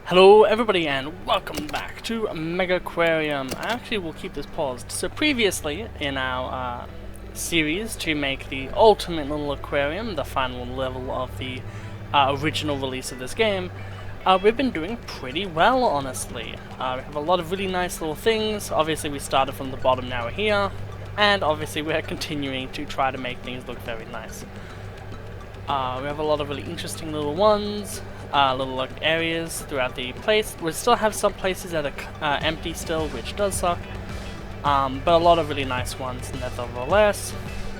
Hello everybody and welcome back to Megaquarium. I actually will keep this paused. So previously in our series to make the ultimate little aquarium, the final level of the original release of this game, we've been doing pretty well, honestly. We have a lot of really nice little things. Obviously we started from the bottom, now we're here. And obviously we're continuing to try to make things look very nice. We have a lot of really interesting little ones. Little areas throughout the place. We still have some places that are empty still, which does suck. But a lot of really nice ones nevertheless.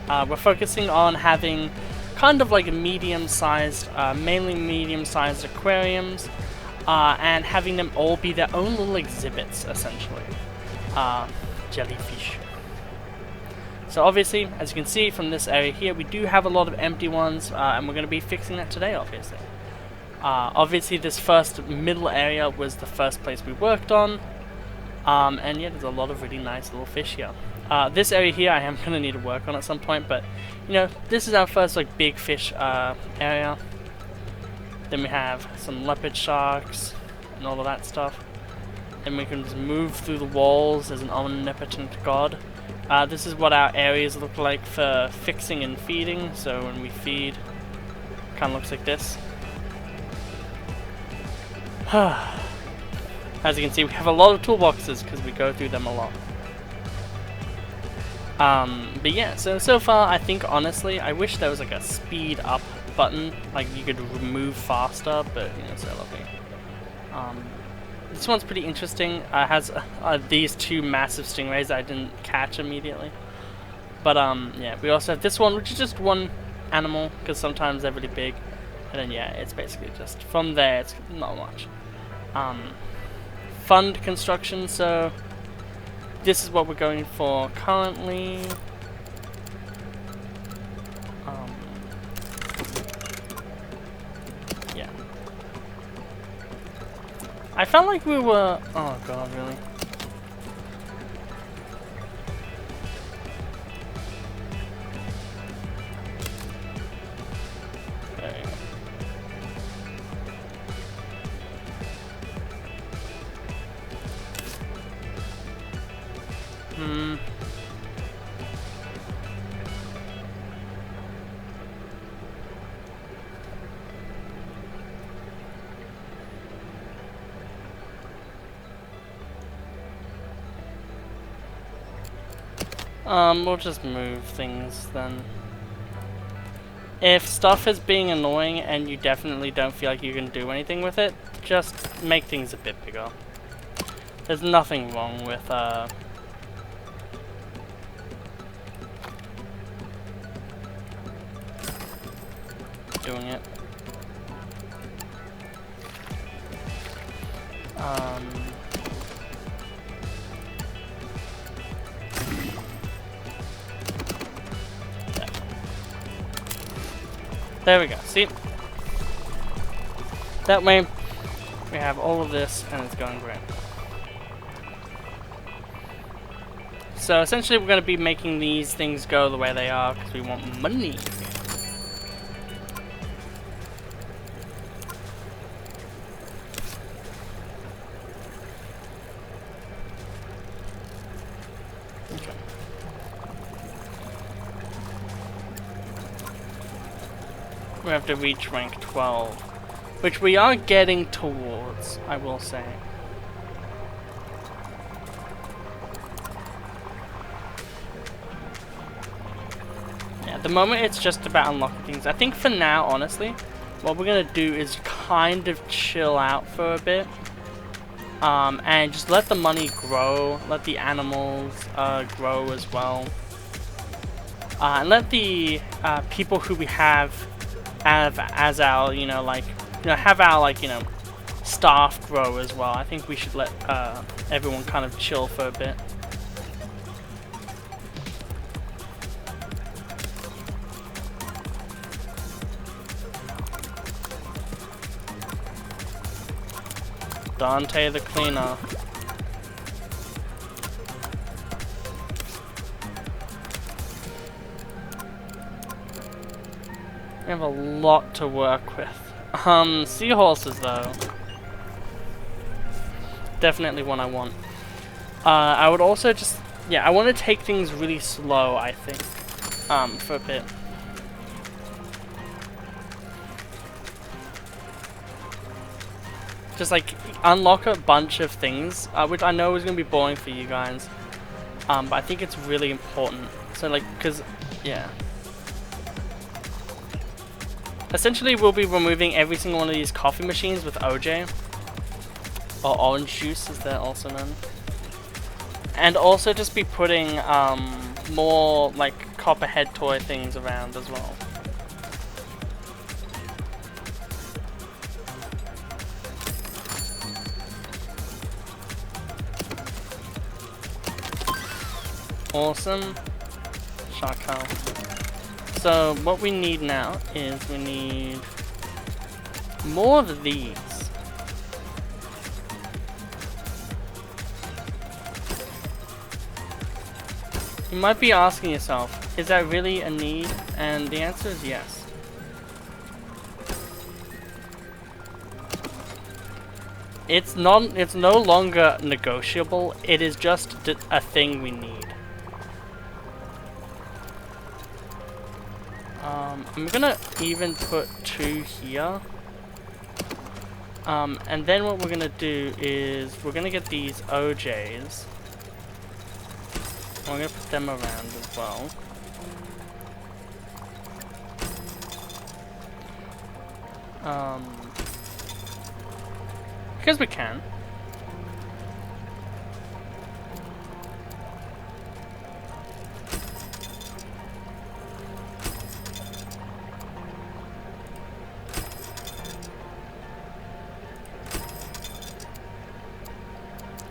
We're focusing on having kind of like a medium-sized, mainly medium-sized aquariums, and having them all be their own little exhibits, essentially. Jellyfish. So obviously, as you can see from this area here, we do have a lot of empty ones, and we're going to be fixing that today, obviously. Obviously this first middle area was the first place we worked on, and yeah, there's a lot of really nice little fish here. This area here I am going to need to work on at some point, but you know, this is our first like big fish area. Then we have some leopard sharks and all of that stuff. Then we can just move through the walls as an omnipotent god. This is what our areas look like for fixing and feeding, so when we feed, it kind of looks like this. As you can see, we have a lot of toolboxes because we go through them a lot. But yeah, so far I think honestly I wish there was like a speed up button, like you could move faster, but you know, so lovely. This one's pretty interesting. It has these two massive stingrays that I didn't catch immediately. But yeah, we also have this one, which is just one animal because sometimes they're really big. And then yeah, it's basically just from there, it's not much. Fund construction, so this is what we're going for currently. Yeah. I felt like we were, oh god, really? We'll just move things then. If stuff is being annoying and you definitely don't feel like you can do anything with it, just make things a bit bigger. There's nothing wrong with, doing it. There we go, see? That way, we have all of this, and it's going great. So essentially we're going to be making these things go the way they are, because we want money. We have to reach rank 12, which we are getting towards, I will say. Yeah, at the moment it's just about unlocking things. I think for now, honestly, what we're going to do is kind of chill out for a bit. And just let the money grow, let the animals grow as well. And let the people who we have as our, have our, staff grow as well. I think we should let everyone kind of chill for a bit. Dante the cleaner. We have a lot to work with. Seahorses though. definitely one I want. I would also just, yeah, I want to take things really slow, I think, for a bit. Just like unlock a bunch of things, which I know is going to be boring for you guys, but I think it's really important. So like, cause, yeah. Essentially, we'll be removing every single one of these coffee machines with OJ, or orange juice as they're also known. And also just be putting more like copperhead toy things around as well. Awesome. Shark health. So what we need now is we need more of these. You might be asking yourself, is that really a need? And the answer is yes. It's no longer negotiable, it is just a thing we need. I'm gonna even put 2 here. And then what we're gonna do is we're gonna get these OJs. I'm gonna put them around as well. Because we can.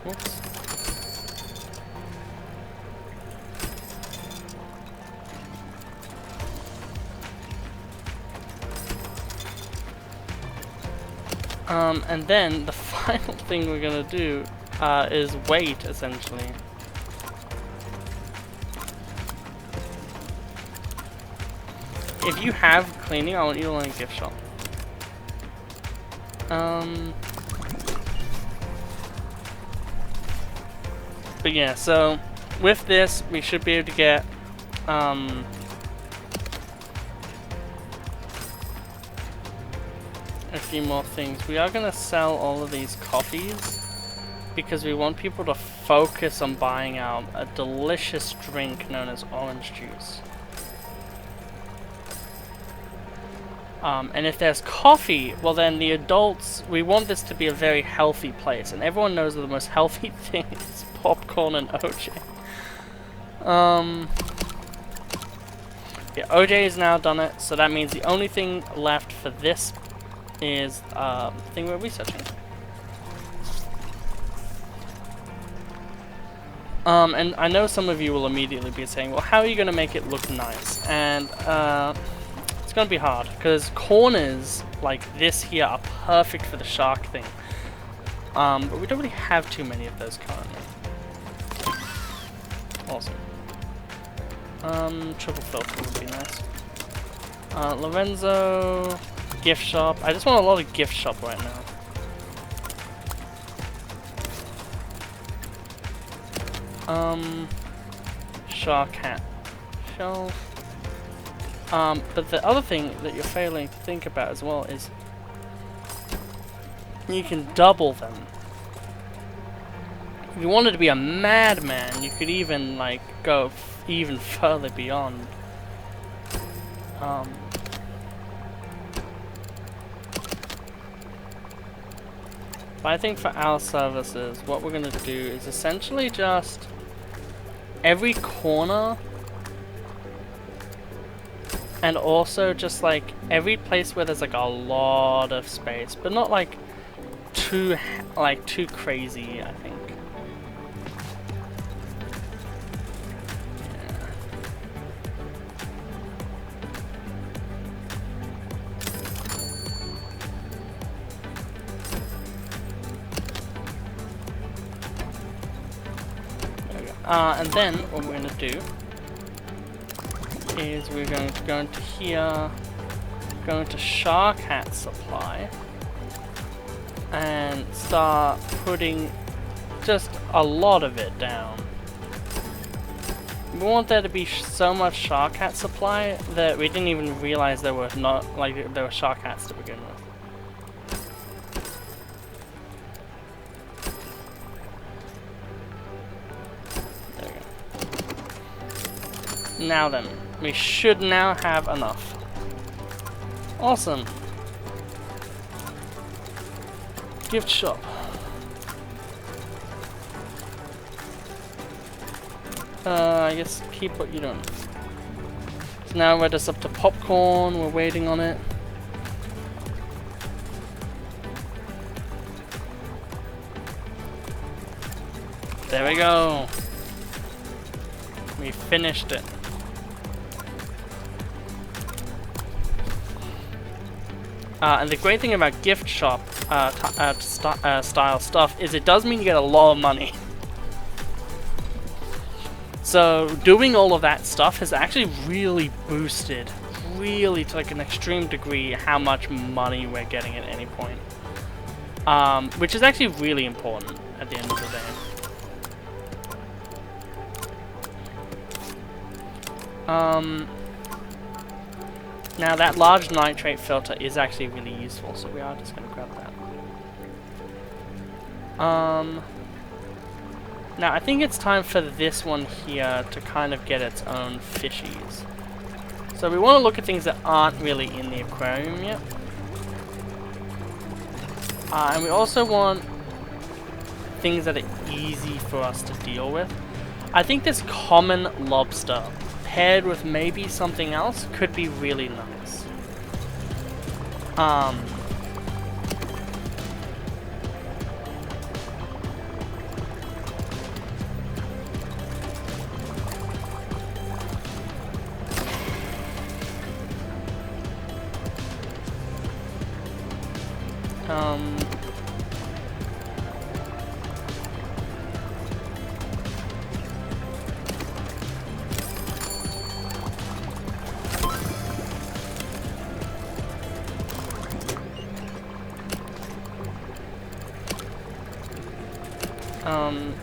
Oops. And then the final thing we're gonna do is wait, essentially. If you have cleaning, I want you to learn a gift shop. But yeah, so with this, we should be able to get a few more things. We are going to sell all of these coffees because we want people to focus on buying out a delicious drink known as orange juice. And if there's coffee, well then the adults, we want this to be a very healthy place, and everyone knows that the most healthy thing is popcorn and OJ. Yeah, OJ has now done it, so that means the only thing left for this is the thing we're researching. And I know some of you will immediately be saying, well, how are you going to make it look nice? And it's going to be hard, because corners like this here are perfect for the shark thing. But we don't really have too many of those currently. Awesome. Triple filter would be nice. Lorenzo, gift shop. I just want a lot of gift shop right now. Shark hat shelf. But the other thing that you're failing to think about as well is you can double them. If you wanted to be a madman, you could even like go even further beyond. But I think for our services, what we're going to do is essentially just every corner, and also just like every place where there's like a lot of space, but not like too crazy, I think. And then what we're going to do is we're going to go into here, go into shark hat supply, and start putting just a lot of it down. We want there to be so much shark hat supply that we didn't even realize there were there were shark hats to begin with. There we go. Now then, we should now have enough. Awesome. Gift shop. I guess keep what you're doing. So now we're just up to popcorn, we're waiting on it. There we go. We finished it. And the great thing about gift shop style stuff is it does mean you get a lot of money. So doing all of that stuff has actually really boosted, really to like an extreme degree, how much money we're getting at any point. Which is actually really important at the end of the day. Now that large nitrate filter is actually really useful, so we are just going to grab that. Now I think it's time for this one here to kind of get its own fishies. So we want to look at things that aren't really in the aquarium yet. And we also want things that are easy for us to deal with. I think this common lobster paired with maybe something else could be really nice.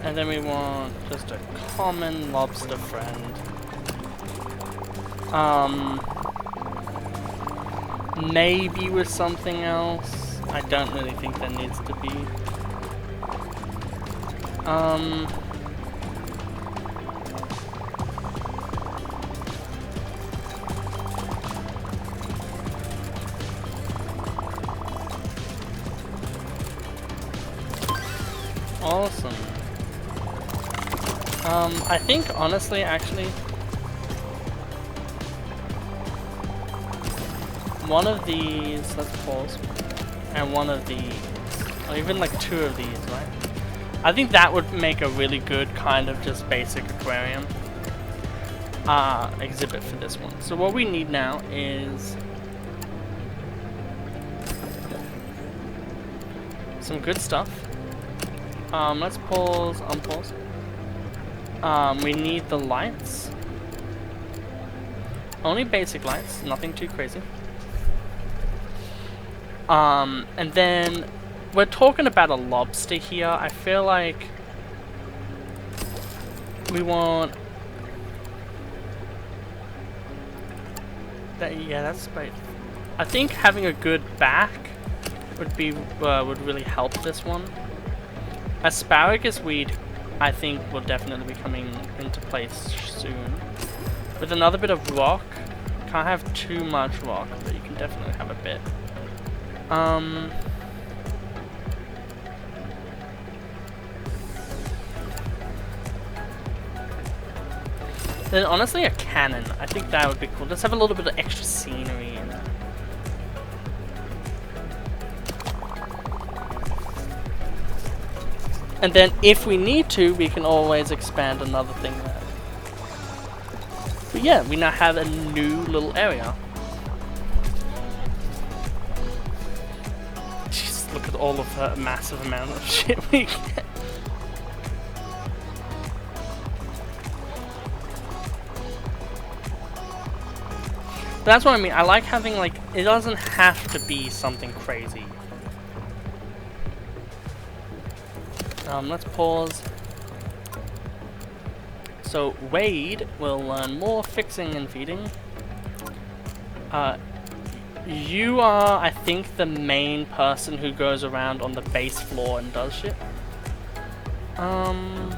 And then we want just a common lobster friend. Maybe with something else. I don't really think there needs to be. Awesome. I think honestly, actually, one of these, let's pause, and one of these, or even like two of these, right? I think that would make a really good kind of just basic aquarium exhibit for this one. So what we need now is some good stuff. Let's pause, unpause. We need the lights. Only basic lights, nothing too crazy. And then we're talking about a lobster here. I feel like we want that. Yeah, that's great. I think having a good back would be would really help this one. Asparagus weed, I think, will definitely be coming into place soon. With another bit of rock, can't have too much rock, but you can definitely have a bit. Then honestly, a cannon. I think that would be cool. Let's have a little bit of extra scenery in it. And then if we need to, we can always expand another thing there. But yeah, we now have a new little area. Just look at all of the massive amount of shit we get. That's what I mean. I like having, like, it doesn't have to be something crazy. Let's pause. So Wade will learn more fixing and feeding. You are, I think, the main person who goes around on the base floor and does shit. I'm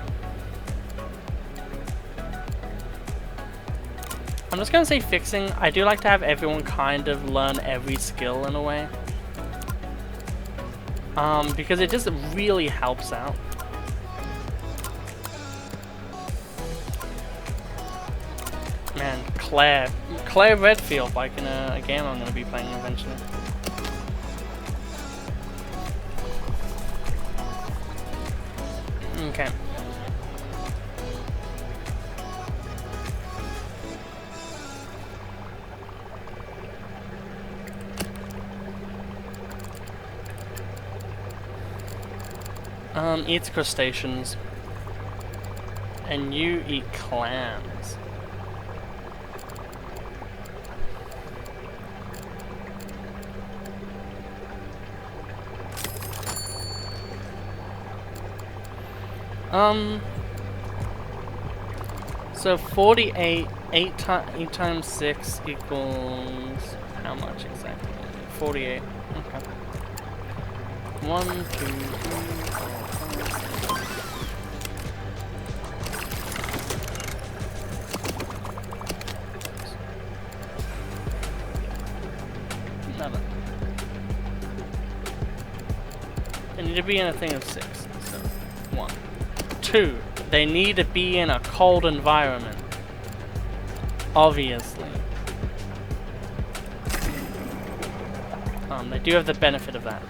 just gonna say fixing. I do like to have everyone kind of learn every skill in a way. Because it just really helps out. Man, Claire Redfield, like in a game I'm gonna be playing eventually. Okay. Eats crustaceans. And you eat clams. So 48, 8 times 6 equals how much exactly? 48. Okay. 1, 2, 3, 4, 5, 11. They need to be in a thing of 6. So 1. 2. They need to be in a cold environment. Obviously. They do have the benefit of that.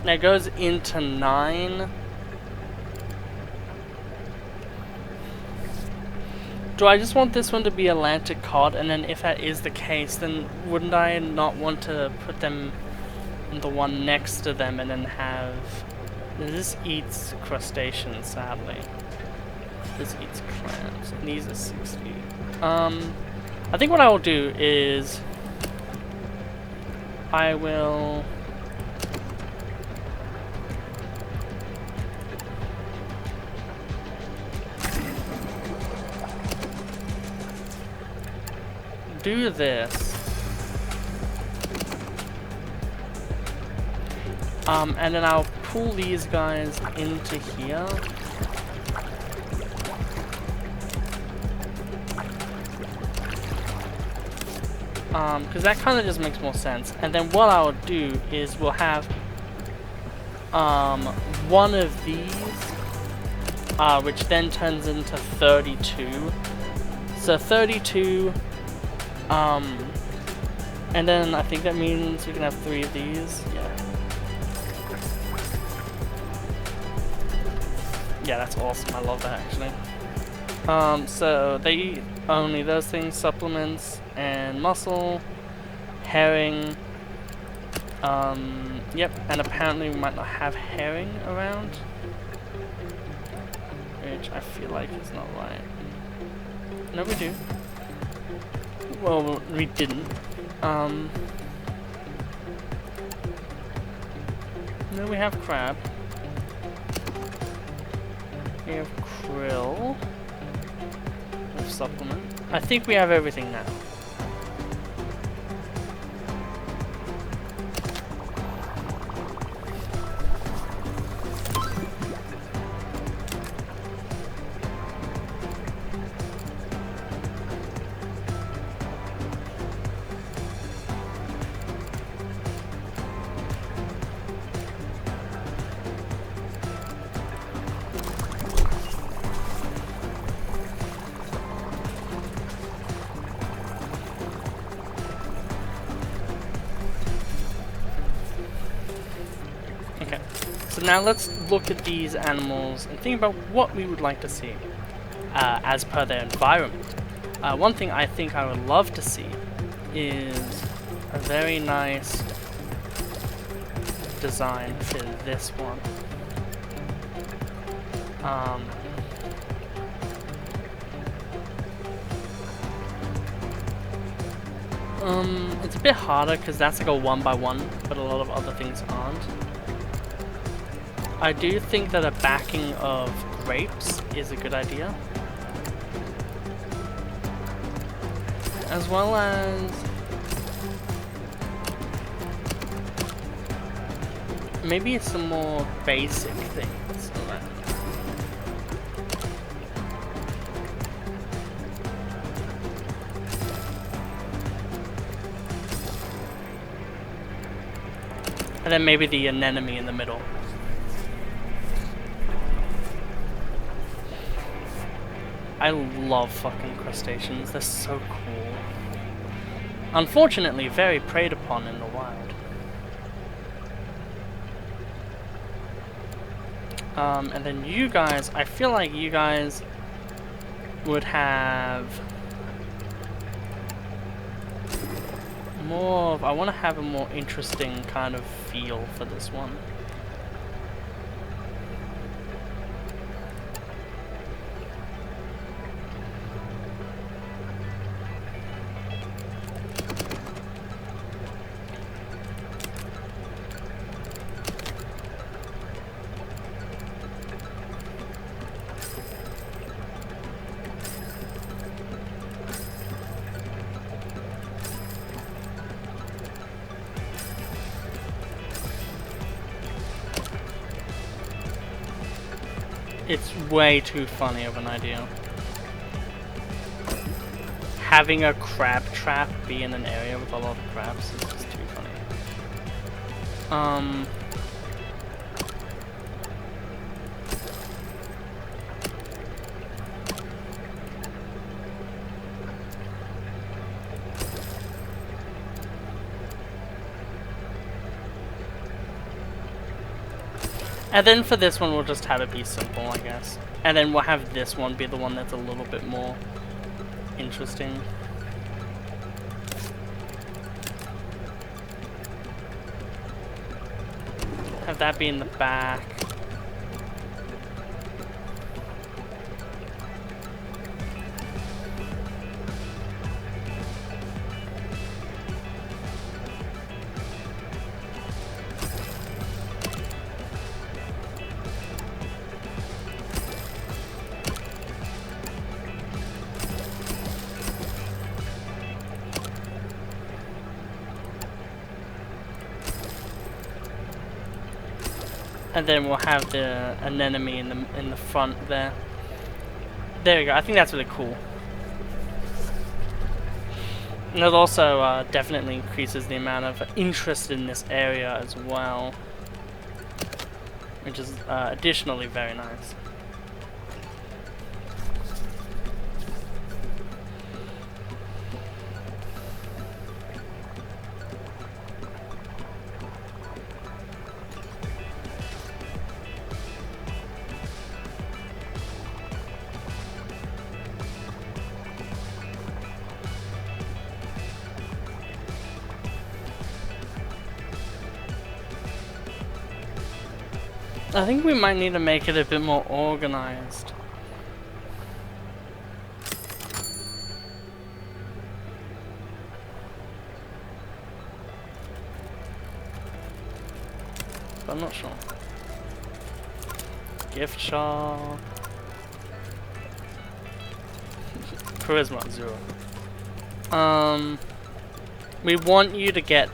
That goes into 9. Do I just want this one to be Atlantic cod, and then if that is the case, then wouldn't I not want to put them in the one next to them and then have... This eats crustaceans, sadly. This eats clams. And these are 60. I think what I will do is... I will... do this. And then I'll pull these guys into here. Because that kind of just makes more sense. And then what I'll do is we'll have one of these, which then turns into 32. So 32. And then I think that means we can have 3 of these. Yeah, that's awesome. I love that actually. So they eat only those things: supplements and mussel, herring. Yep, and apparently we might not have herring around, which I feel like is not right. No, we do. Well, we didn't. No, we have crab. We have krill. We have supplement. I think we have everything now. So now let's look at these animals and think about what we would like to see as per their environment. One thing I think I would love to see is a very nice design for this one. It's a bit harder because that's like a 1x1, but a lot of other things aren't. I do think that a backing of grapes is a good idea. As well as maybe some more basic things around. And then maybe the anemone in the middle. I love fucking crustaceans, they're so cool. Unfortunately, very preyed upon in the wild. And then you guys, I feel like you guys would have more of, I want to have a more interesting kind of feel for this one. It's way too funny of an idea. Having a crab trap be in an area with a lot of crabs is just too funny. And then for this one, we'll just have it be simple, I guess. And then we'll have this one be the one that's a little bit more interesting. Have that be in the back. And then we'll have the anemone in the front there. There we go. I think that's really cool. And it also definitely increases the amount of interest in this area as well, which is additionally very nice. I think we might need to make it a bit more organized. But I'm not sure. Gift shop. Charisma 0. We want you to get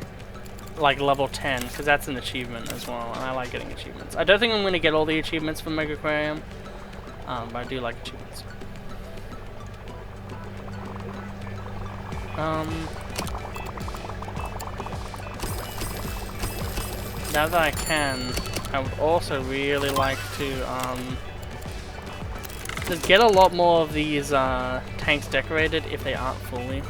like level 10 because that's an achievement as well, and I like getting achievements. I don't think I'm going to get all the achievements from Megaquarium, but I do like achievements. Now that I can, I would also really like to just get a lot more of these tanks decorated if they aren't fully.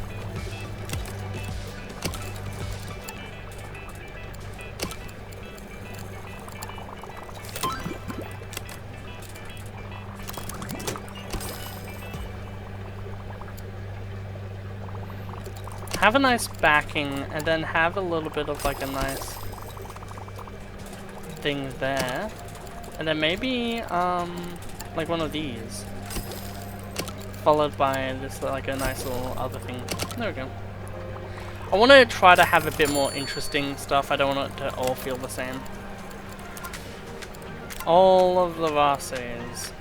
have a nice backing, and then have a little bit of like a nice thing there, and then maybe like one of these, followed by this like a nice little other thing. There we go. I want to try to have a bit more interesting stuff. I don't want it to all feel the same. All of the vases.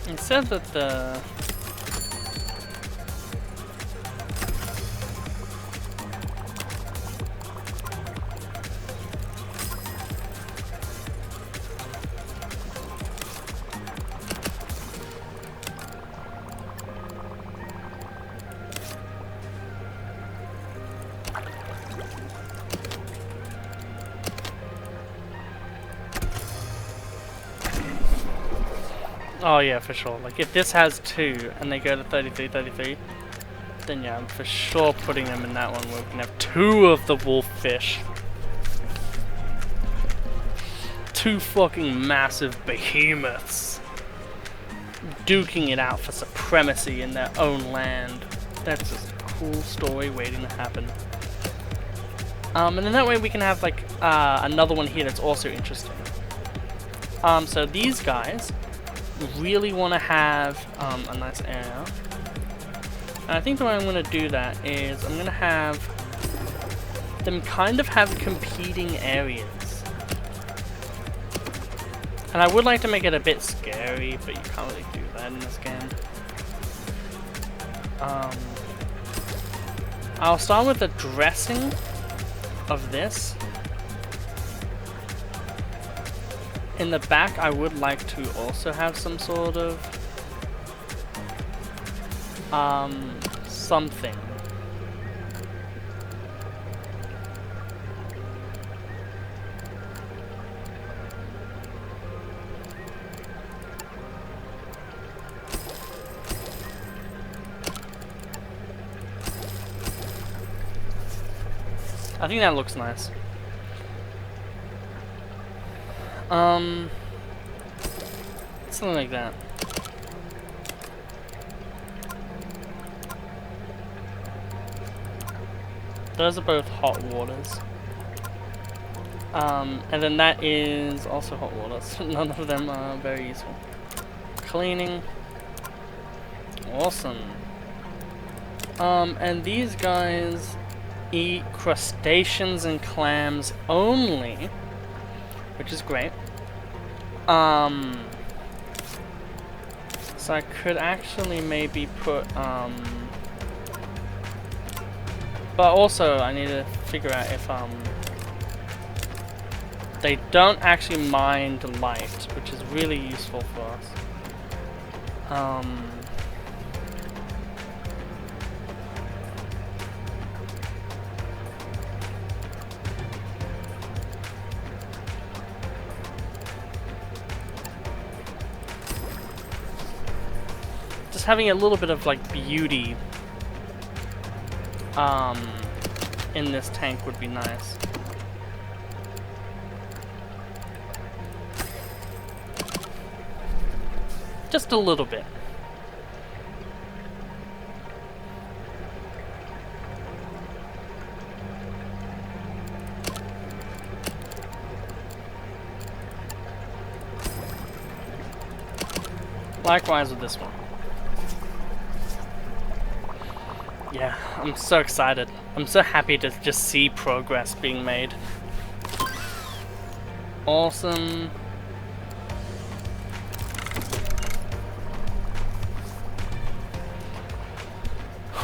It said that the oh yeah, for sure. Like if this has 2 and they go to 33, 33, then yeah, I'm for sure putting them in that one where we can have 2 of the wolf fish. 2 fucking massive behemoths duking it out for supremacy in their own land. That's just a cool story waiting to happen. And then that way we can have like another one here that's also interesting. So these guys really want to have a nice area. And I think the way I'm going to do that is I'm going to have them kind of have competing areas. And I would like to make it a bit scary, but you can't really do that in this game. I'll start with the dressing of this. In the back, I would like to also have some sort of something. I think that looks nice. Something like that. Those are both hot waters. And then that is also hot waters. None of them are very useful. Cleaning. Awesome. And these guys eat crustaceans and clams only, which is great. So I could actually maybe put, but also I need to figure out if, they don't actually mind light, which is really useful for us. Just having a little bit of like beauty in this tank would be nice. Just a little bit. Likewise with this one. Yeah, I'm so excited. I'm so happy to just see progress being made. Awesome.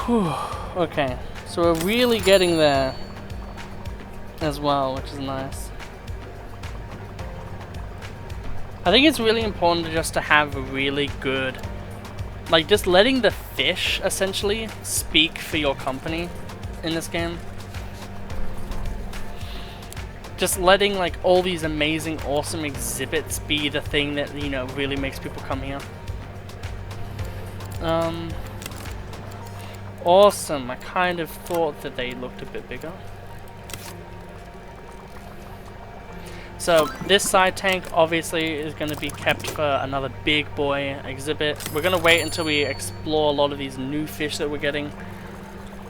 Whew. Okay, so we're really getting there as well, which is nice. I think it's really important just to have a really good, like just letting the fish essentially speak for your company in this game. just letting like all these amazing, awesome exhibits be the thing that, you know, really makes people come here. Awesome. I kind of thought that they looked a bit bigger. So this side tank obviously is going to be kept for another big boy exhibit. We're going to wait until we explore a lot of these new fish that we're getting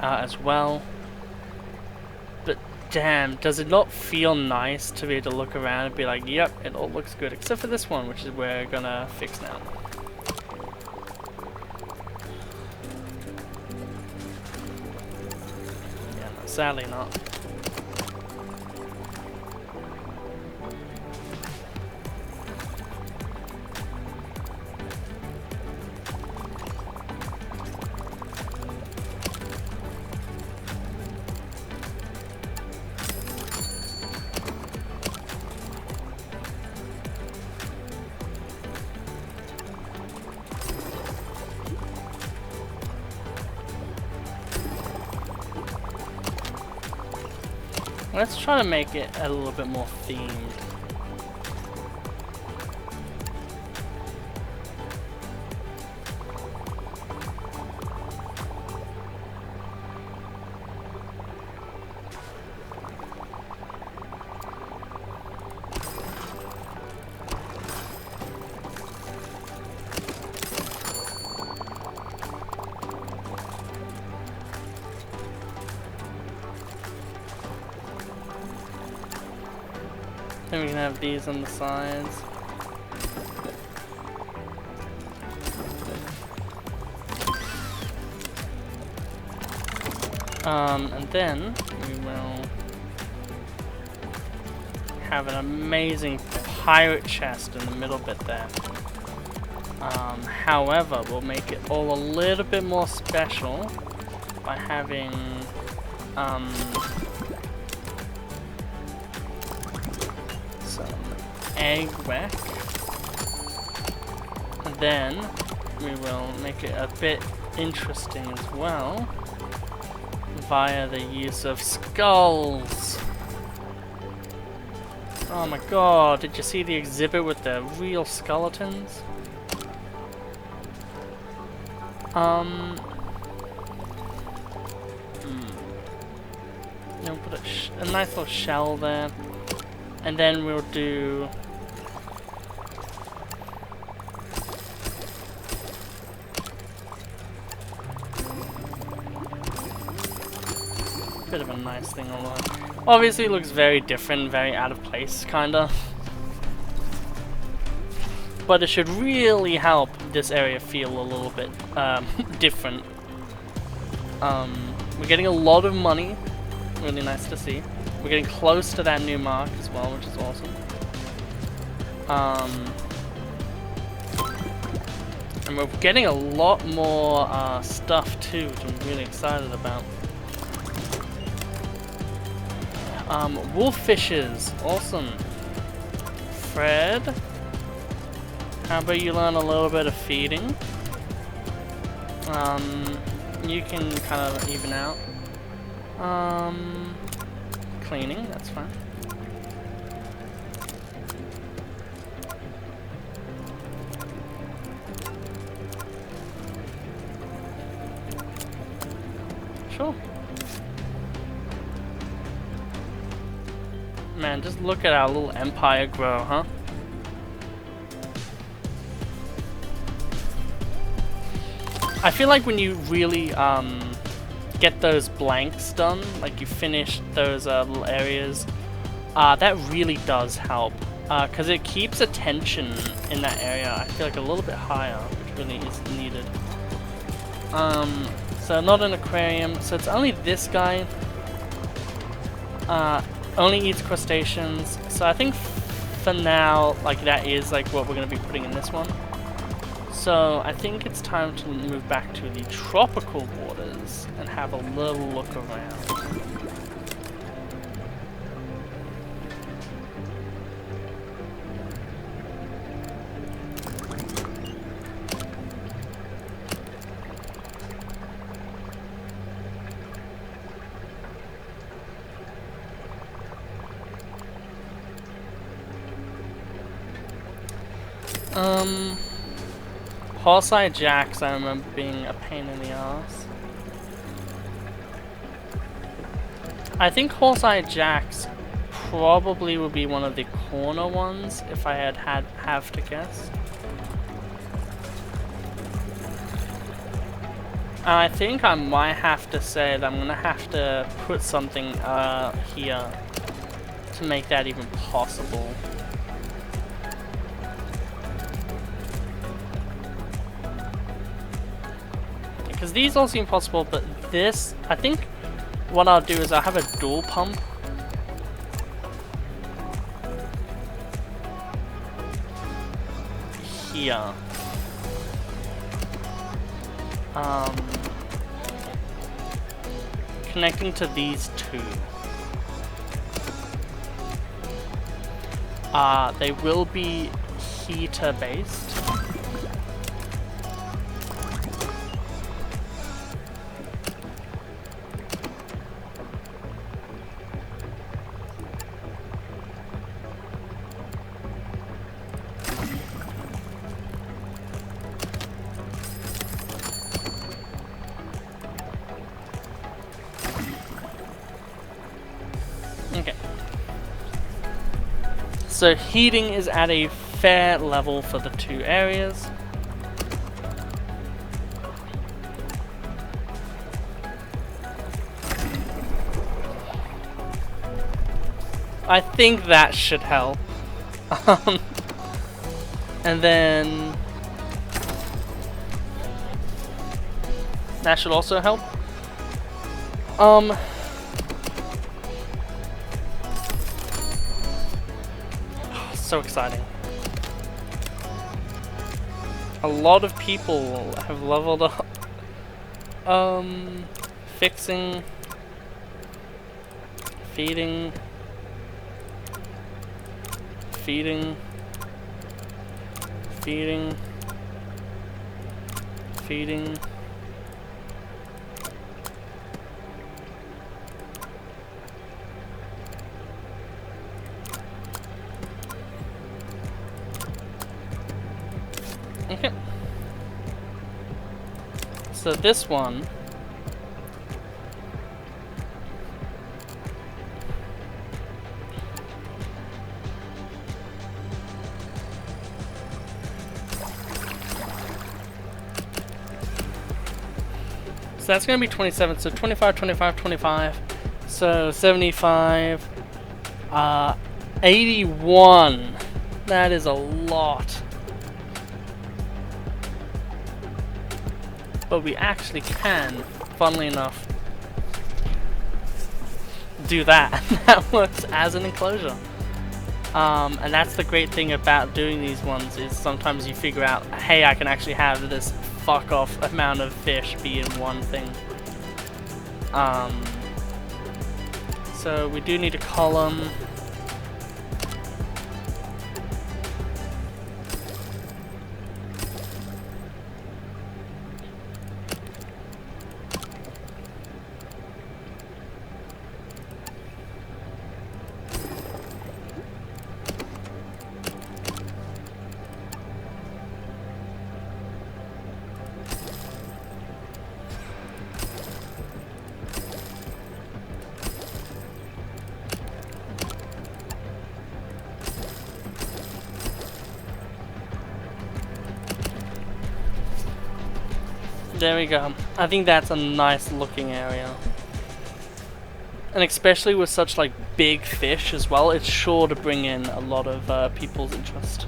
as well. But damn, does it not feel nice to be able to look around and be like, yep, it all looks good, except for this one, which is we're going to fix now. Yeah, no, sadly not. Let's try to make it a little bit more themed. Then we can have these on the sides. And then we will have an amazing pirate chest in the middle bit there. However, we'll make it all a little bit more special by having egg whack, and then we will make it a bit interesting as well via the use of skulls. Oh my god, did you see the exhibit with the real skeletons? You know, put a nice little shell there, and then we'll do bit of a nice thing all along. Obviously it looks very different, very out of place, kinda. But it should really help this area feel a little bit different. We're getting a lot of money, really nice to see. We're getting close to that new mark as well, which is awesome. And we're getting a lot more stuff too, which I'm really excited about. Wolffishes, awesome. Fred, how about you learn a little bit of feeding? You can kind of even out. Cleaning, that's fine. Sure. Man, just look at our little empire grow, huh? I feel like when you really get those blanks done, like you finish those little areas, that really does help. Because it keeps attention in that area, I feel like a little bit higher, which really is needed. So not an aquarium, so it's only this guy. Only eats crustaceans, so I think for now, like that is like what we're going to be putting in this one. So I think it's time to move back to the tropical waters and have a little look around. Horse-eye jacks I remember being a pain in the ass. I think horse-eye jacks probably would be one of the corner ones if I have to guess. I think I might have to say that I'm gonna have to put something here to make that even possible. Because these all seem possible, but this, I think what I'll do is I'll have a dual pump. Here. Connecting to these two. They will be heater based. Okay. So heating is at a fair level for the two areas. I think that should help. And then that should also help. So exciting. A lot of people have leveled up. Fixing, feeding, feeding, feeding, feeding. Okay. So this one so that's going to be 27, so 25, 25, 25, so 75, 81, that is a lot. But we actually can, funnily enough, do that. That works as an enclosure. And that's the great thing about doing these ones, is sometimes you figure out, hey, I can actually have this fuck off amount of fish be in one thing. So we do need a column. There we go. I think that's a nice looking area. And especially with such like big fish as well, it's sure to bring in a lot of people's interest.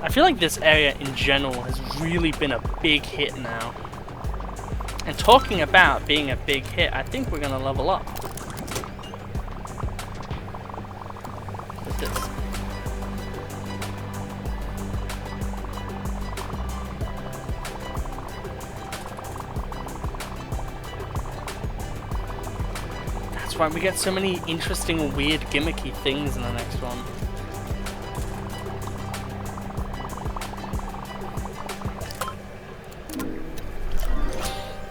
I feel like this area in general has really been a big hit now. And talking about being a big hit, I think we're gonna level up with this. That's right, we get so many interesting, weird, gimmicky things in the next one.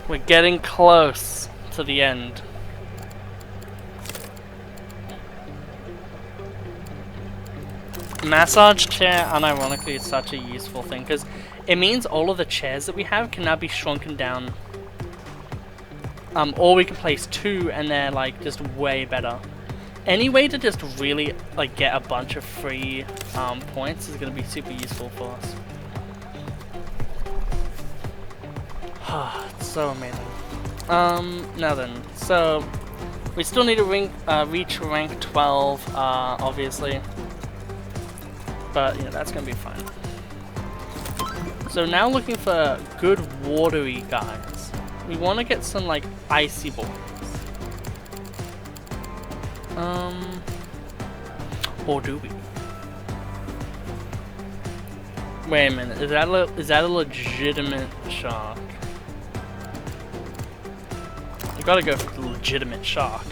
We're getting close to the end. Massage chair, unironically, is such a useful thing because it means all of the chairs that we have can now be shrunken down. Or we can place 2 and they're like just way better. Any way to just really like get a bunch of free points is going to be super useful for us. It's so amazing. Now then, so we still need to reach rank 12, obviously. But, you know, that's going to be fine. So now looking for good watery guys. We want to get some, like, icy boys. Or do we? Wait a minute, is that a legitimate shark? You gotta go for the legitimate shark.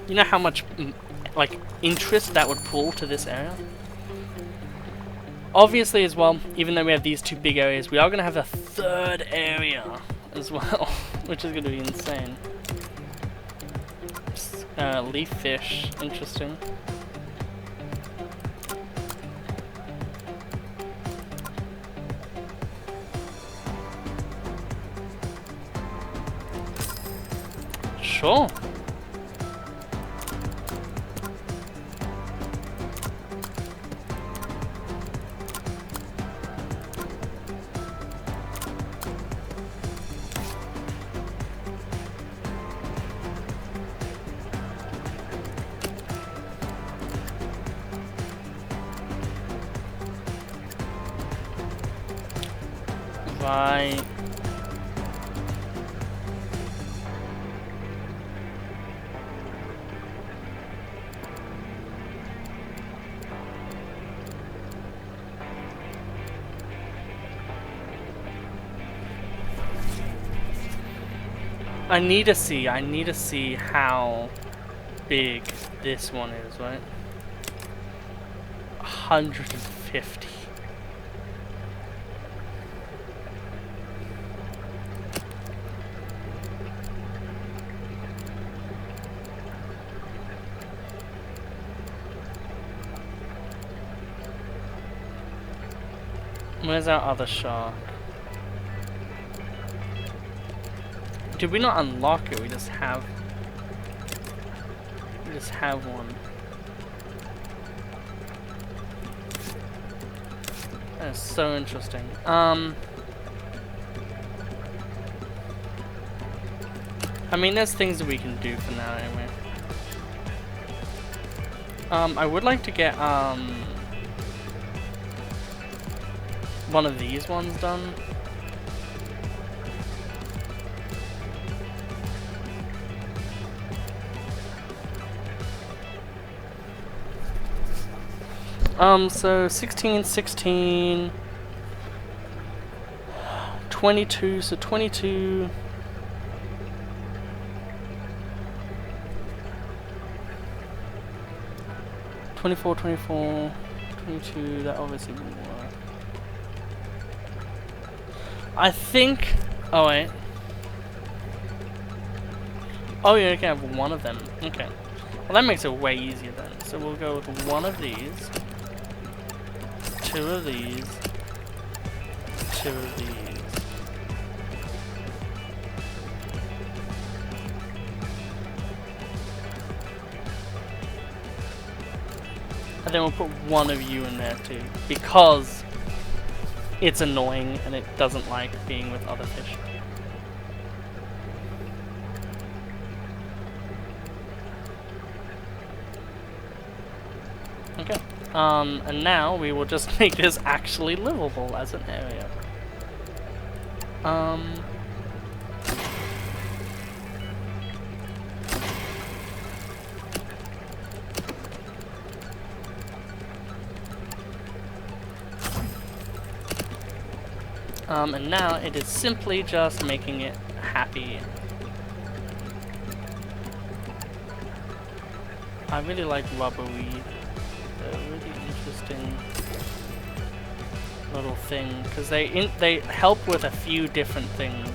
You know how much, like, interest that would pull to this area? Obviously, as well, even though we have these 2 big areas, we are gonna have a 3rd area as well, which is gonna be insane. Leaf fish, interesting. Sure. Right. I need to see how big this one is, right? 150. Where's our other shark? Did we not unlock it? We just have one. That is so interesting. I mean, there's things that we can do for now anyway. I would like to get one of these ones done. So 16, 16, 22, so 22. $24, $24, $22, that obviously wouldn't work. I think, oh wait. Oh yeah, you can have one of them, okay. Well, that makes it way easier then. So we'll go with one of these, 2 of these, 2 of these. And then we'll put one of you in there too, because it's annoying and it doesn't like being with other fish. Okay. And now we will just make this actually livable as an area. And now it is simply just making it happy. I really like rubberweed. They're a really interesting little thing because they help with a few different things.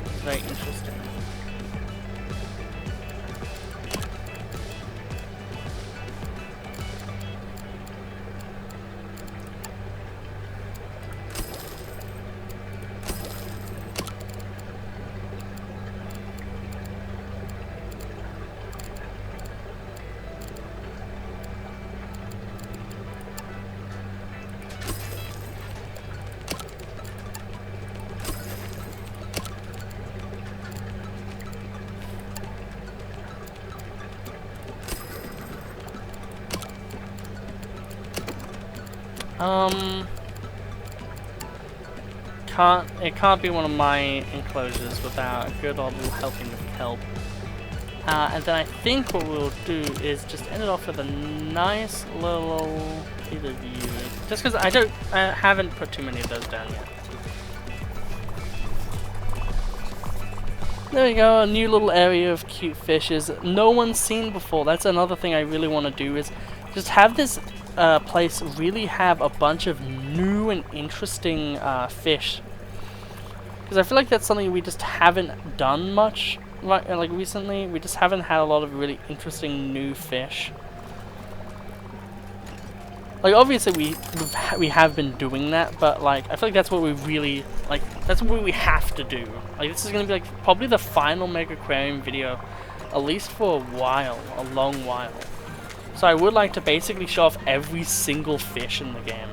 It's very interesting. It can't be one of my enclosures without a good old helping of kelp. And then I think what we'll do is just end it off with a nice little bit of view. Just because I haven't put too many of those down yet. There we go, a new little area of cute fishes no one's seen before. That's another thing I really want to do, is just have this place really have a bunch of new and interesting fish. Because I feel like that's something we just haven't done much like recently. We just haven't had a lot of really interesting new fish. Like obviously we have been doing that, but like I feel like that's what we really like. That's what we have to do. Like this is gonna be like probably the final Megaquarium video, at least for a while, a long while. So I would like to basically show off every single fish in the game.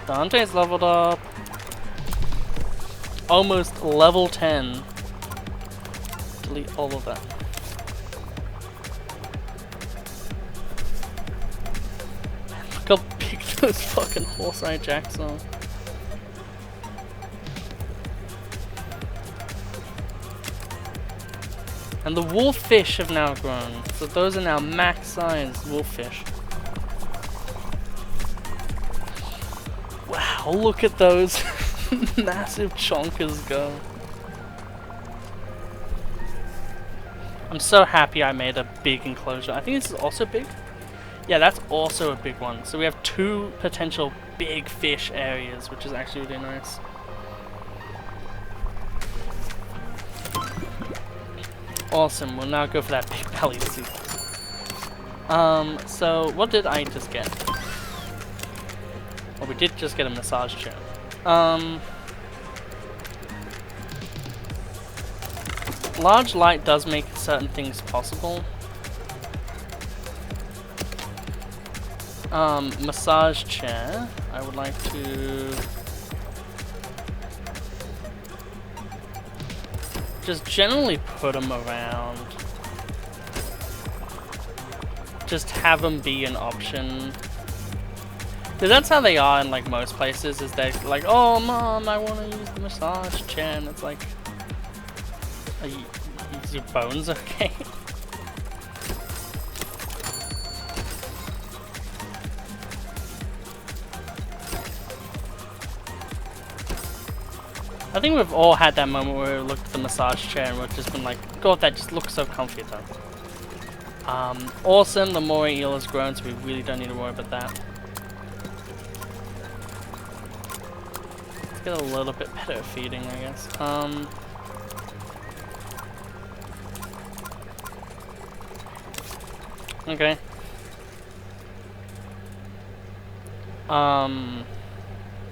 Dante's leveled up. Almost level 10. Delete all of that. Look how big those fucking horse-eye jacks are. And the wolffish have now grown. So those are now max size wolffish. Wow, look at those massive chonkers go. I'm so happy I made a big enclosure. I think this is also big. Yeah, that's also a big one. So we have 2 potential big fish areas, which is actually really nice. Awesome, we'll now go for that big belly suit. So what did I just get? Well, we did just get a massage chair. Large light does make certain things possible. Massage chair. I would like to just generally put them around. Just have them be an option. Because that's how they are in like most places, is they're like, oh mom, I want to use the massage chair, and it's like, is your bones okay? I think we've all had that moment where we looked at the massage chair and we've just been like, God, that just looks so comfy though. Awesome, the moray eel has grown, so we really don't need to worry about that. Let's get a little bit better at feeding, I guess. Okay.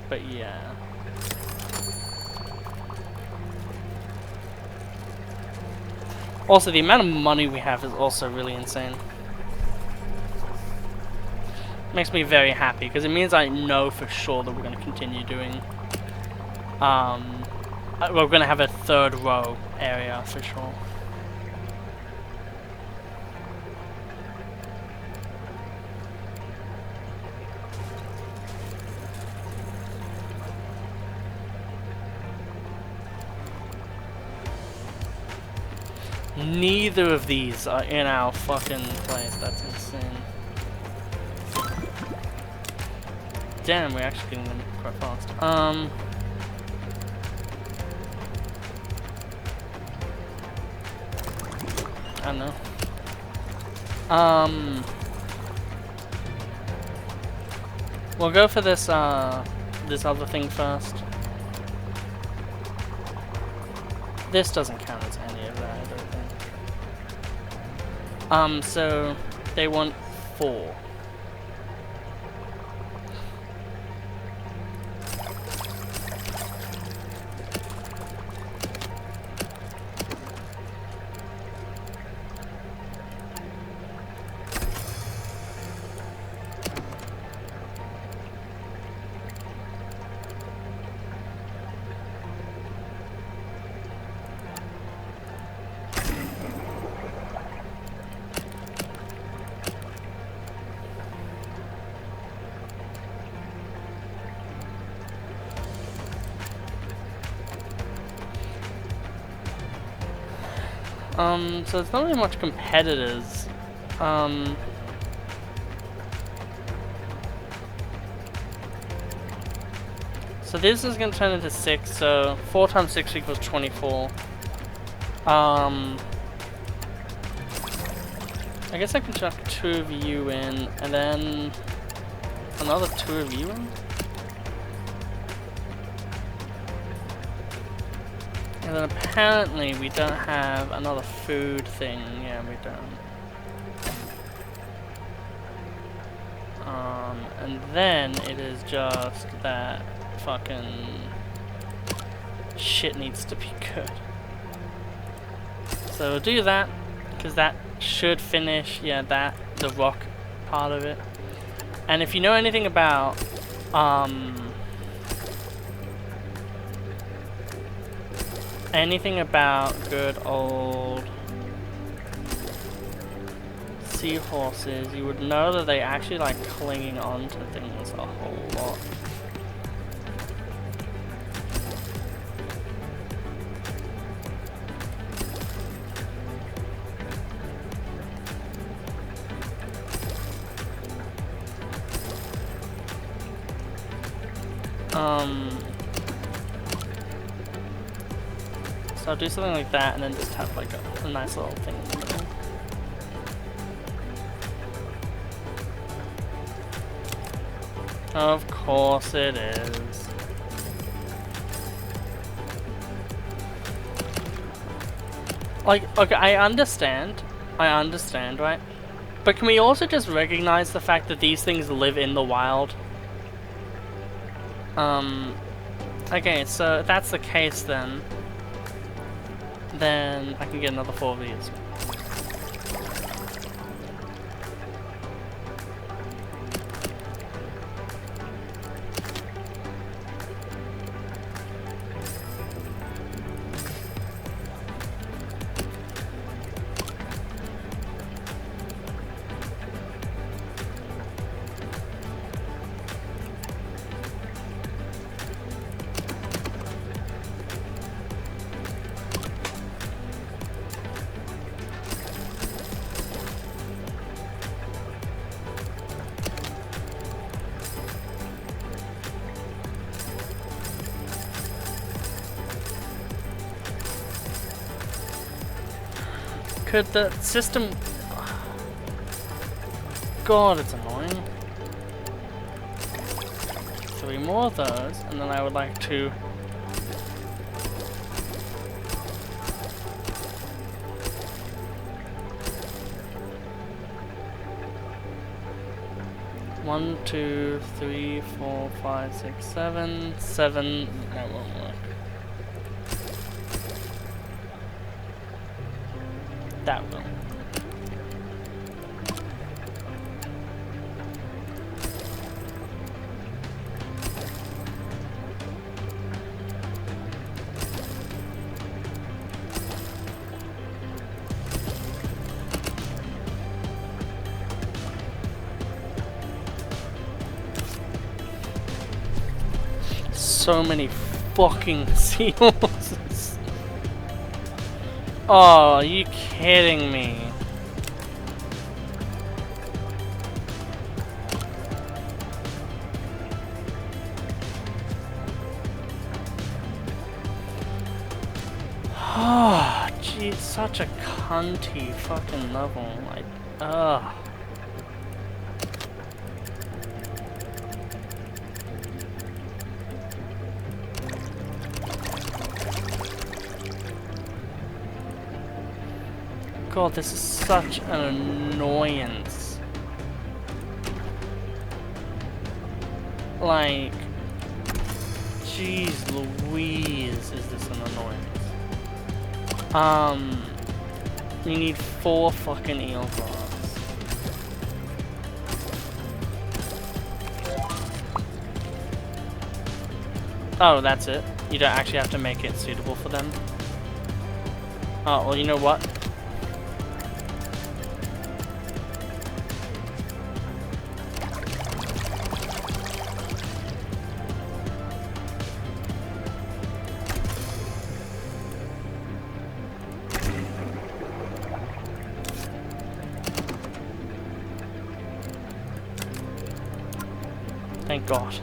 But yeah. Also, the amount of money we have is also really insane. Makes me very happy, because it means I know for sure that we're going to continue doing... we're going to have a 3rd row area for sure. Neither of these are in our fucking place. That's insane. Damn, we're actually getting them quite fast. I don't know. We'll go for this this other thing first. This doesn't count as any of that, I don't think. So they want 4. So there's not really much competitors. So this is going to turn into 6, so 4 times 6 equals 24. I guess I can chuck 2 of you in, and then another 2 of you in? And then apparently we don't have another food thing. Yeah, we don't. And then it is just that fucking shit needs to be good. So we'll do that, because that should finish, yeah, the rock part of it. And if you know anything about, good old seahorses, you would know that they actually like clinging on to things a whole lot. So I'll do something like that and then just have like a nice little thing in the middle. Of course it is. Like, okay, I understand, right? But can we also just recognize the fact that these things live in the wild? Okay, so if that's the case then I can get another 4 of these. Could the system... God, it's annoying. 3 more of those, and then I would like to... One, 2, 3, 4, 5, 6, 7. 7. That won't work. That will. So many fucking seahorses. Oh, are you kidding me? Oh, gee, it's such a cunty fucking level. Like, ugh. God, this is such an annoyance. Like, jeez Louise, is this an annoyance. You need 4 fucking eel claws. Oh, that's it? You don't actually have to make it suitable for them? Oh, well, you know what? God.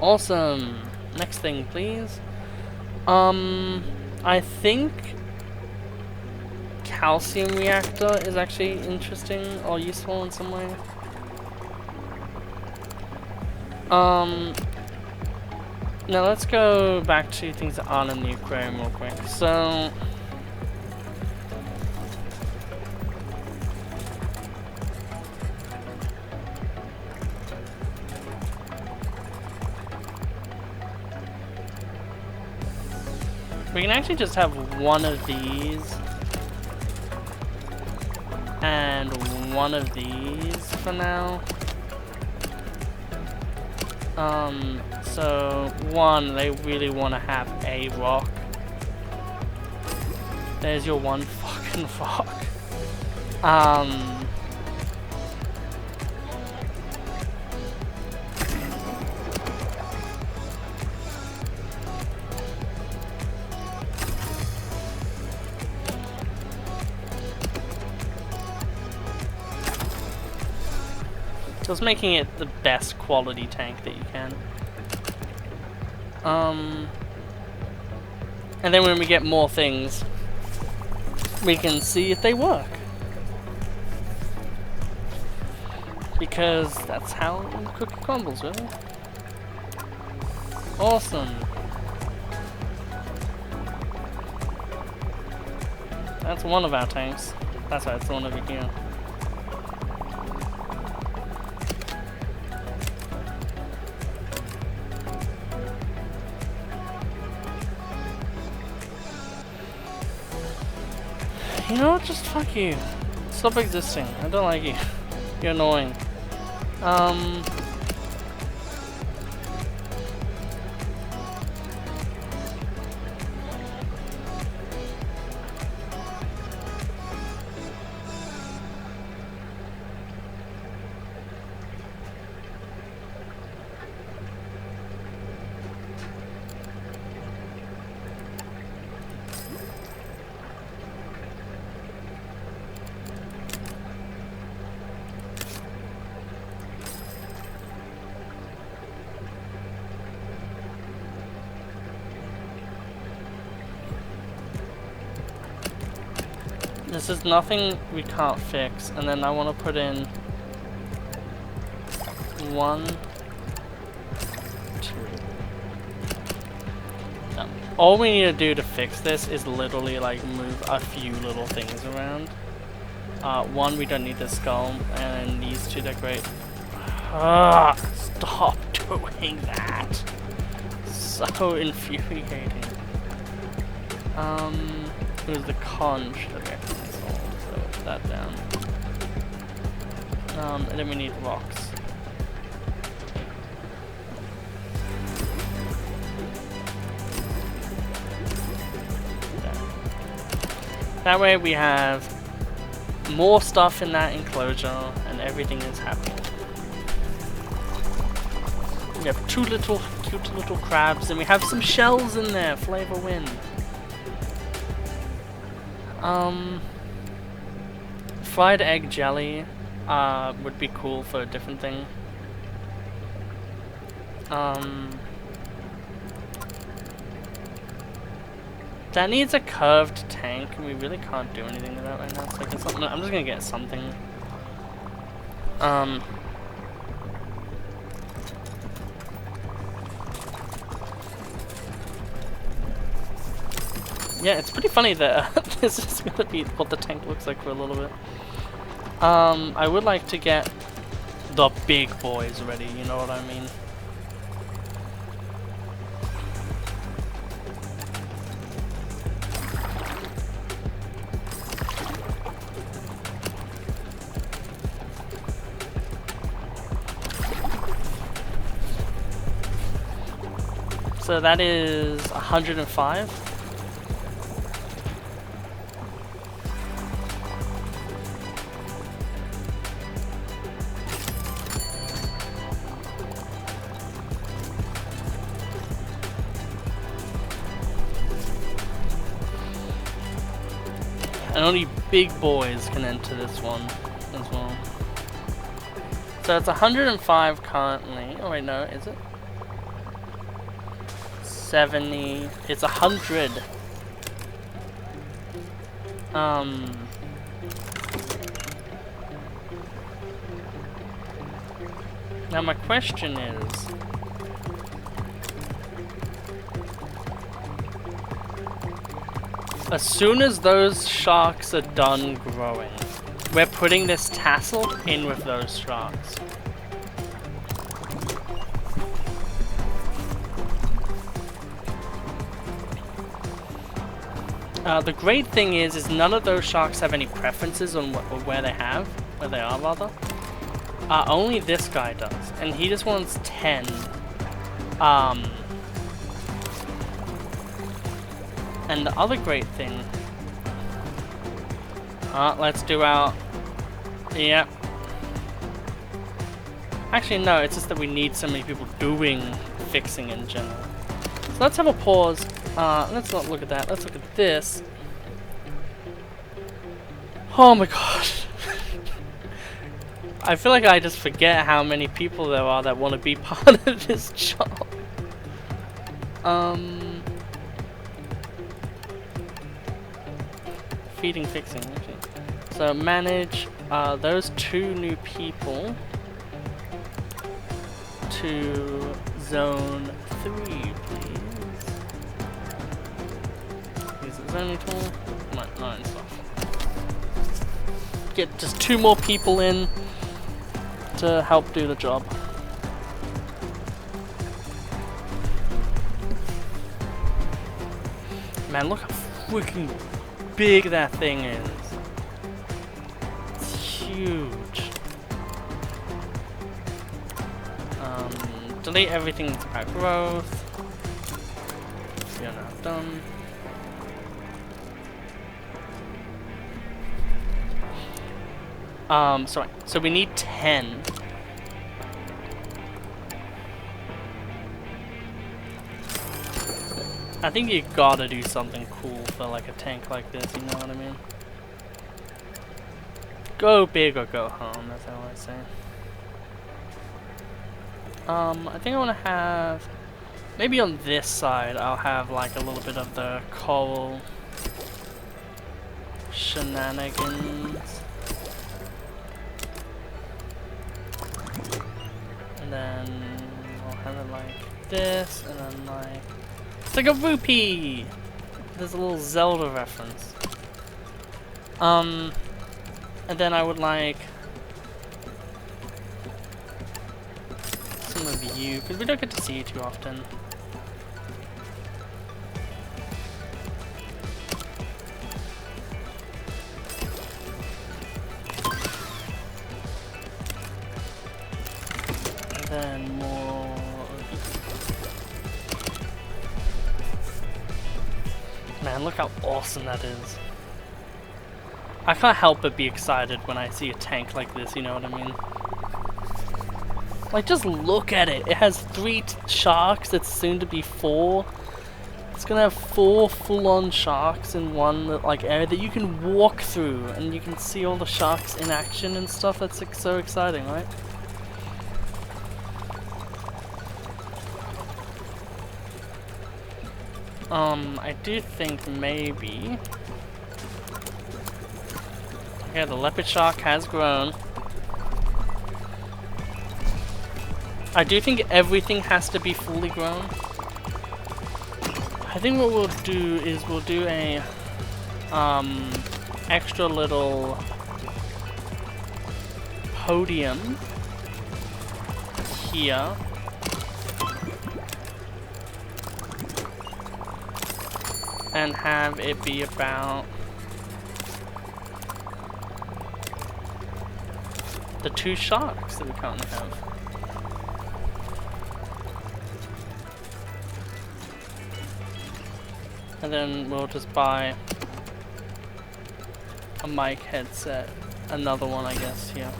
Awesome. Next thing, please. I think calcium reactor is actually interesting or useful in some way. Now let's go back to things that aren't in the aquarium real quick. So we can actually just have one of these and one of these for now. So one, they really want to have a rock. There's your one fucking rock. Just making it the best quality tank that you can. And then when we get more things, we can see if they work. Because that's how the cookie crumbles, really. Awesome. That's one of our tanks. That's right, it's the one over here. You know what? Just fuck you. Stop existing. I don't like you. You're annoying. This is nothing we can't fix, and then I want to put in 1, 2. No. All we need to do to fix this is literally like move a few little things around. One, we don't need the skull, and these two decorate. Stop doing that. So infuriating. It was the conch that we actually installed, so put that down. And then we need rocks. There. That way we have more stuff in that enclosure and everything is happy. We have 2 little cute little crabs and we have some shells in there, flavor win. Fried egg jelly would be cool for a different thing. That needs a curved tank, and we really can't do anything with that right now. So I guess I'm just gonna get something. Yeah, it's pretty funny that this is gonna be what the tank looks like for a little bit. I would like to get the big boys ready, you know what I mean? So that is 105. And only big boys can enter this one as well. So it's 105 currently. Oh wait, no, is it? 70. It's 100. Now my question is, as soon as those sharks are done growing, we're putting this tassel in with those sharks. The great thing is none of those sharks have any preferences on where they are rather. Only this guy does, and he just wants 10. And the other great thing, let's do our, yep. Actually no, it's just that we need so many people doing fixing in general. So let's have a pause. Let's not look at that, let's look at this. Oh my god. I feel like I just forget how many people there are that want to be part of this job. Feeding, fixing, actually. So manage those 2 new people to zone 3, please. Use the zoning tool. Might 9 stuff. Get just 2 more people in to help do the job. Man, look how freaking big that thing is. It's huge. Delete everything that's about growth. We are now done. Sorry. So we need 10. I think you gotta do something cool for like a tank like this, you know what I mean? Go big or go home, that's how I say. I think I wanna have, maybe on this side I'll have like a little bit of the coral shenanigans. And then we'll have it like this, and then like, it's like a rupee! There's a little Zelda reference. And then I would like some of you, because we don't get to see you too often. And then more. Man, look how awesome that is. I can't help but be excited when I see a tank like this, you know what I mean? Like, just look at it. It has 3 sharks, it's soon to be 4. It's gonna have 4 full-on sharks in one like area that you can walk through, and you can see all the sharks in action and stuff. That's like, so exciting, right? I do think maybe... Yeah, the leopard shark has grown. I do think everything has to be fully grown. I think what we'll do is we'll do a extra little podium here. And have it be about the 2 sharks that we currently have. And then we'll just buy a mic headset, another one I guess here.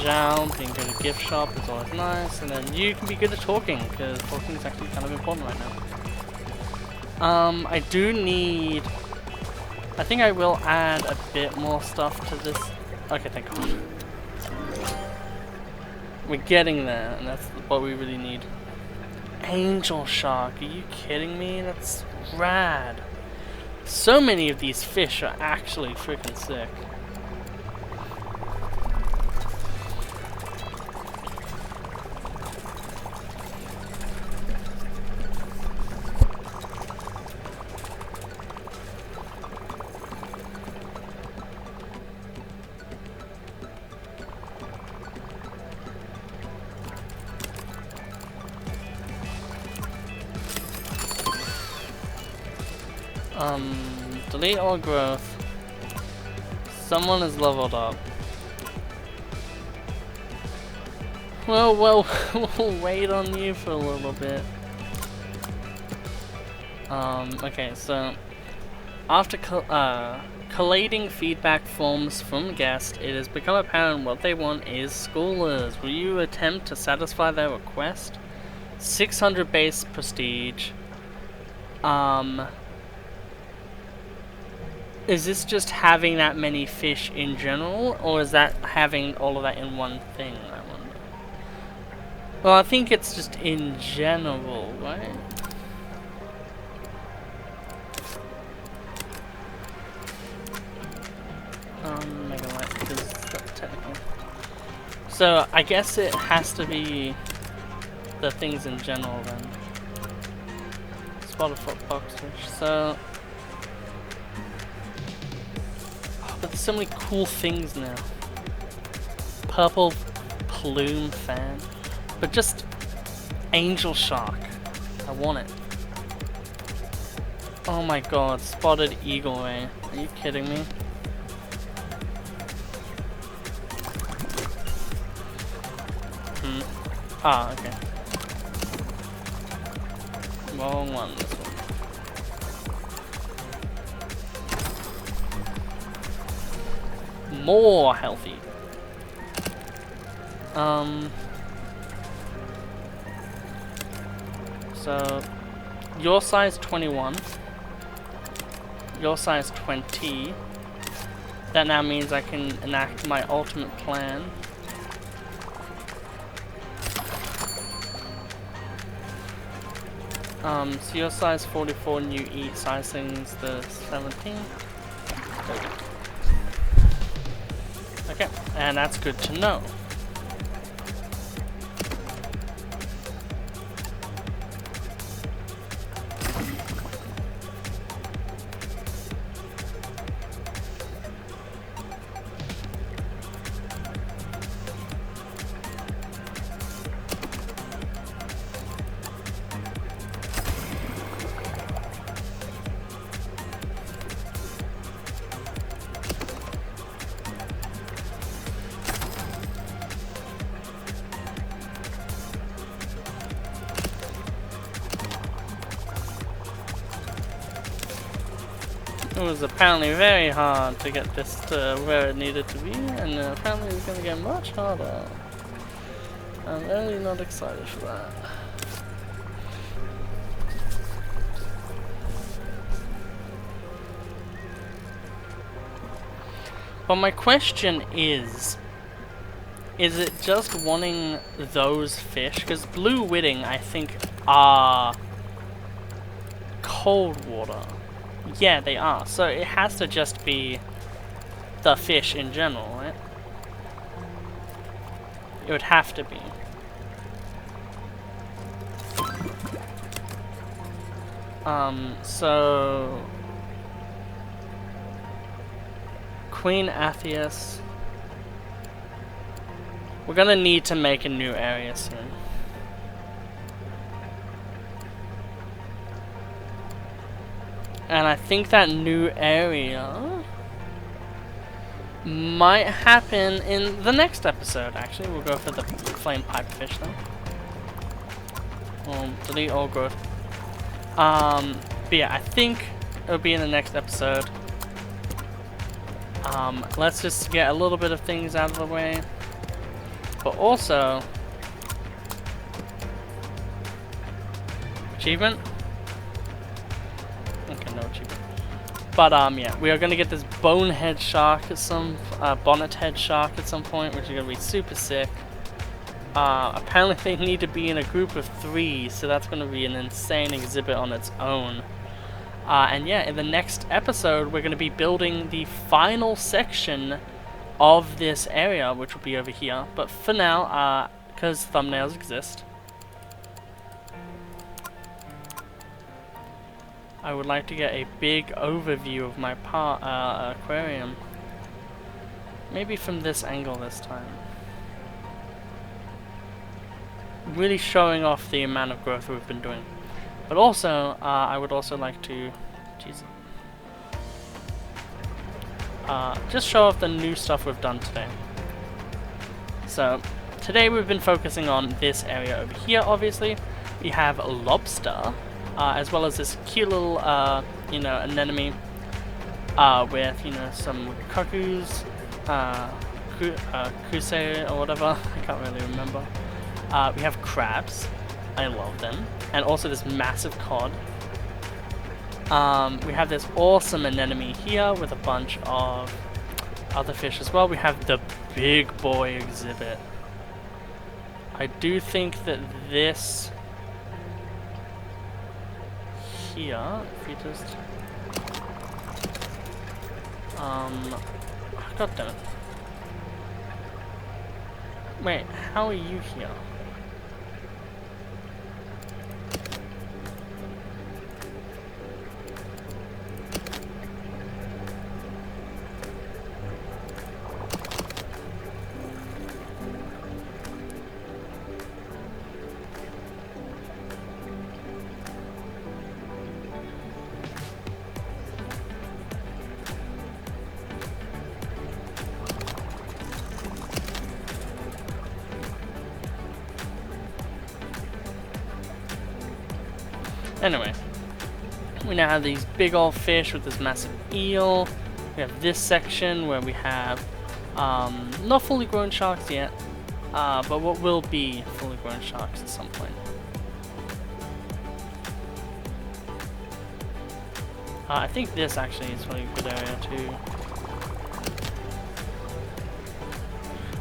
jump, you can go to gift shop, it's always nice, and then you can be good at talking, because talking is actually kind of important right now. I do need... I think I will add a bit more stuff to this. Okay, thank God. We're getting there, and that's what we really need. Angel shark, are you kidding me? That's rad. So many of these fish are actually freaking sick. Delete all growth. Someone is leveled up. Well, we'll wait on you for a little bit. Okay, so after collating feedback forms from guests, it has become apparent what they want is schoolers. Will you attempt to satisfy their request? 600 base prestige. Is this just having that many fish in general, or is that having all of that in one thing, I wonder? Well, I think it's just in general, right? Megaquarium, because that's technical. So, I guess it has to be the things in general then. Spotted foot boxfish, so... But there's so many cool things now. Purple plume fan. But just angel shark. I want it. Oh my god, spotted eagle ray. Are you kidding me? Ah, okay. Wrong one, this one. More healthy. So your size 21, your size 20. That now means I can enact my ultimate plan. So your size 44 and you eat sizing's the 17. Okay, and that's good to know. It was apparently very hard to get this to where it needed to be, and apparently it's going to get much harder. I'm really not excited for that. But my question is it just wanting those fish? Because blue whiting, I think, are cold water. Yeah, they are. So it has to just be the fish in general, right? It would have to be. So... Queen Atheus. We're gonna need to make a new area soon. And I think that new area might happen in the next episode, actually. We'll go for the flame pipefish then. We'll delete all growth. But yeah, I think it'll be in the next episode. Let's just get a little bit of things out of the way. But also... Achievement? Okay, no achievement. But yeah, we are gonna get this bonehead shark at some bonnet head shark at some point, which is gonna be super sick. Apparently they need to be in a group of 3, so that's gonna be an insane exhibit on its own. And yeah, in the next episode, we're gonna be building the final section of this area, which will be over here. But for now, because thumbnails exist, I would like to get a big overview of my aquarium. Maybe from this angle this time. Really showing off the amount of growth we've been doing. But also, I would also like to... just show off the new stuff we've done today. So, today we've been focusing on this area over here, obviously. We have a lobster. As well as this cute little, anemone with, some cuckoos, kusei or whatever, I can't really remember. We have crabs, I love them, and also this massive cod. We have this awesome anemone here with a bunch of other fish as well. We have the big boy exhibit. I do think that this... here, if we just god damn it. Wait, how are you here? Anyway, we now have these big old fish with this massive eel. We have this section where we have not fully grown sharks yet, but what will be fully grown sharks at some point. I think this actually is really a good area too.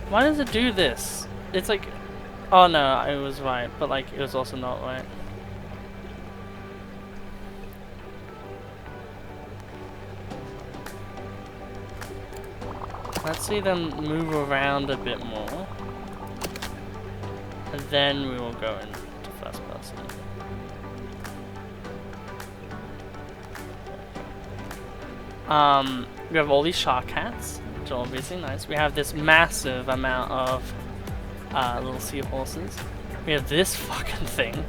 Why does it do this? It's like, oh no, it was right, but like it was also not right. Let's see them move around a bit more, and then we will go into first person. We have all these shark hats, which are obviously nice. We have this massive amount of little seahorses. We have this fucking thing.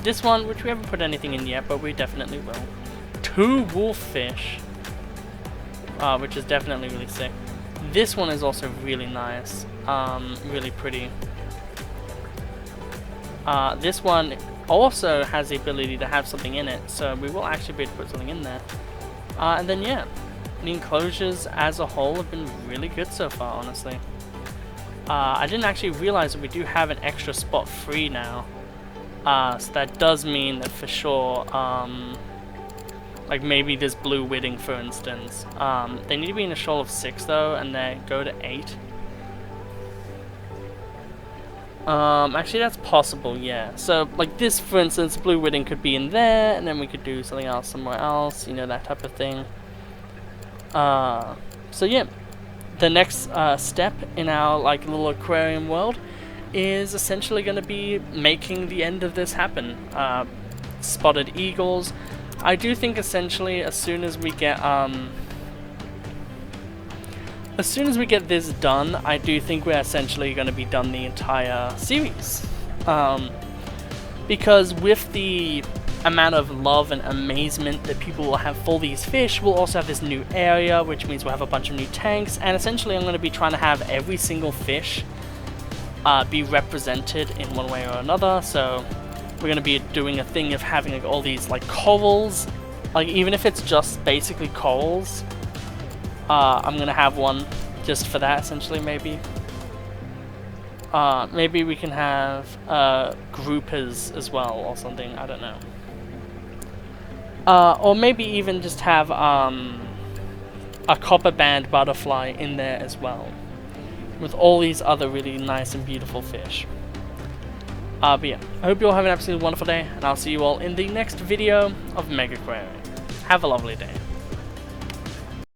This one, which we haven't put anything in yet, but we definitely will. 2 wolffish. Which is definitely really sick. This one is also really nice, really pretty. This one also has the ability to have something in it, so we will actually be able to put something in there. And then yeah, the enclosures as a whole have been really good so far, honestly. I didn't actually realize that we do have an extra spot free now, so that does mean that for sure, like maybe this blue whiting, for instance. They need to be in a shoal of 6 though, and they go to 8. Actually that's possible, yeah. So like this, for instance, blue whiting could be in there, and then we could do something else somewhere else, you know, that type of thing. So yeah, the next step in our like little aquarium world is essentially going to be making the end of this happen. Spotted eagles. I do think essentially as soon as we get this done, I do think we're essentially going to be done the entire series. Because with the amount of love and amazement that people will have for these fish, we'll also have this new area, which means we'll have a bunch of new tanks, and essentially I'm going to be trying to have every single fish be represented in one way or another. So we're going to be doing a thing of having like all these like corals, like even if it's just basically corals, I'm going to have one just for that, essentially, maybe. Maybe we can have groupers as well, or something, I don't know. Or maybe even just have a copper band butterfly in there as well, with all these other really nice and beautiful fish. But yeah, I hope you all have an absolutely wonderful day, and I'll see you all in the next video of Megaquarium. Have a lovely day.